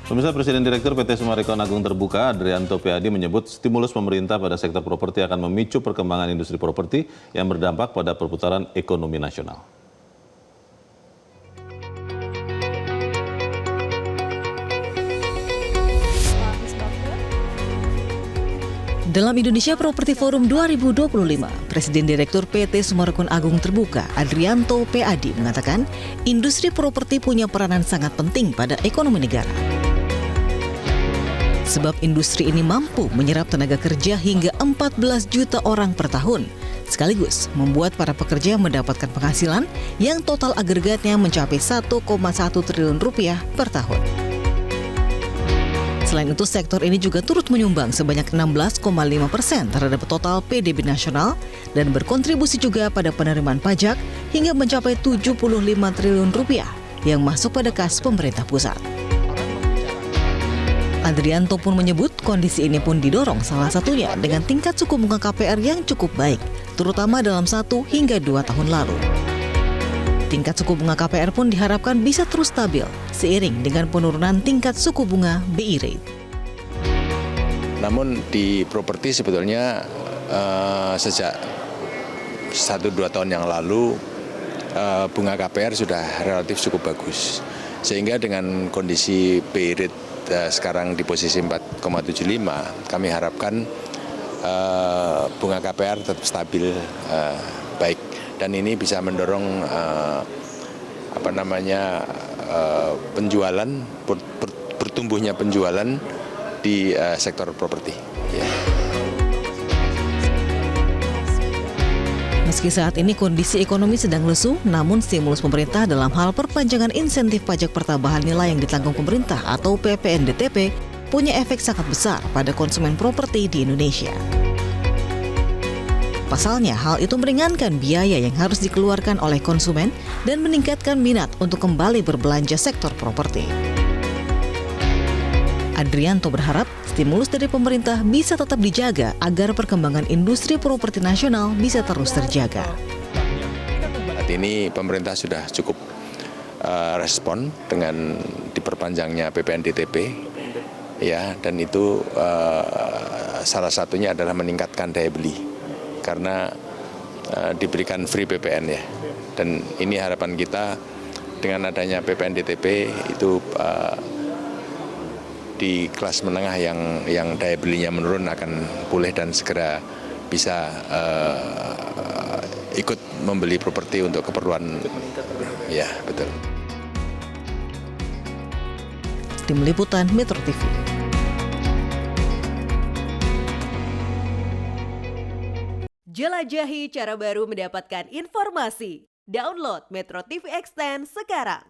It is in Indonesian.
Pemirsa, Presiden Direktur PT Summarecon Agung Terbuka, Adrianto P.Adi menyebut stimulus pemerintah pada sektor properti akan memicu perkembangan industri properti yang berdampak pada perputaran ekonomi nasional. Dalam Indonesia Property Forum 2025, Presiden Direktur PT Summarecon Agung Terbuka, Adrianto P.Adi mengatakan, industri properti punya peranan sangat penting pada ekonomi negara. Sebab industri ini mampu menyerap tenaga kerja hingga 14 juta orang per tahun, sekaligus membuat para pekerja mendapatkan penghasilan yang total agregatnya mencapai 1,1 triliun rupiah per tahun. Selain itu, sektor ini juga turut menyumbang sebanyak 16,5% terhadap total PDB nasional dan berkontribusi juga pada penerimaan pajak hingga mencapai 75 triliun rupiah yang masuk pada kas pemerintah pusat. Adrianto pun menyebut kondisi ini pun didorong salah satunya dengan tingkat suku bunga KPR yang cukup baik, terutama dalam 1 hingga 2 tahun lalu. Tingkat suku bunga KPR pun diharapkan bisa terus stabil seiring dengan penurunan tingkat suku bunga BI rate. Namun di properti sebetulnya sejak 1-2 tahun yang lalu bunga KPR sudah relatif cukup bagus. Sehingga dengan kondisi BI rate sekarang di posisi 4,75, kami harapkan bunga KPR tetap stabil baik. Dan ini bisa mendorong penjualan, bertumbuhnya penjualan di sektor properti. Ya. Meski saat ini kondisi ekonomi sedang lesu, namun stimulus pemerintah dalam hal perpanjangan insentif pajak pertambahan nilai yang ditanggung pemerintah atau PPNBTP punya efek sangat besar pada konsumen properti di Indonesia. Pasalnya, hal itu meringankan biaya yang harus dikeluarkan oleh konsumen dan meningkatkan minat untuk kembali berbelanja sektor properti. Adrianto berharap stimulus dari pemerintah bisa tetap dijaga agar perkembangan industri properti nasional bisa terus terjaga. Saat ini pemerintah sudah cukup respon dengan diperpanjangnya PPNBTP, ya, dan itu salah satunya adalah meningkatkan daya beli. Karena diberikan free PPN ya, dan ini harapan kita dengan adanya PPNBTP itu di kelas menengah yang daya belinya menurun akan pulih dan segera bisa ikut membeli properti untuk keperluan, ya betul. Tim Liputan Metro TV. Jelajahi cara baru mendapatkan informasi. Download Metro TV Extend sekarang.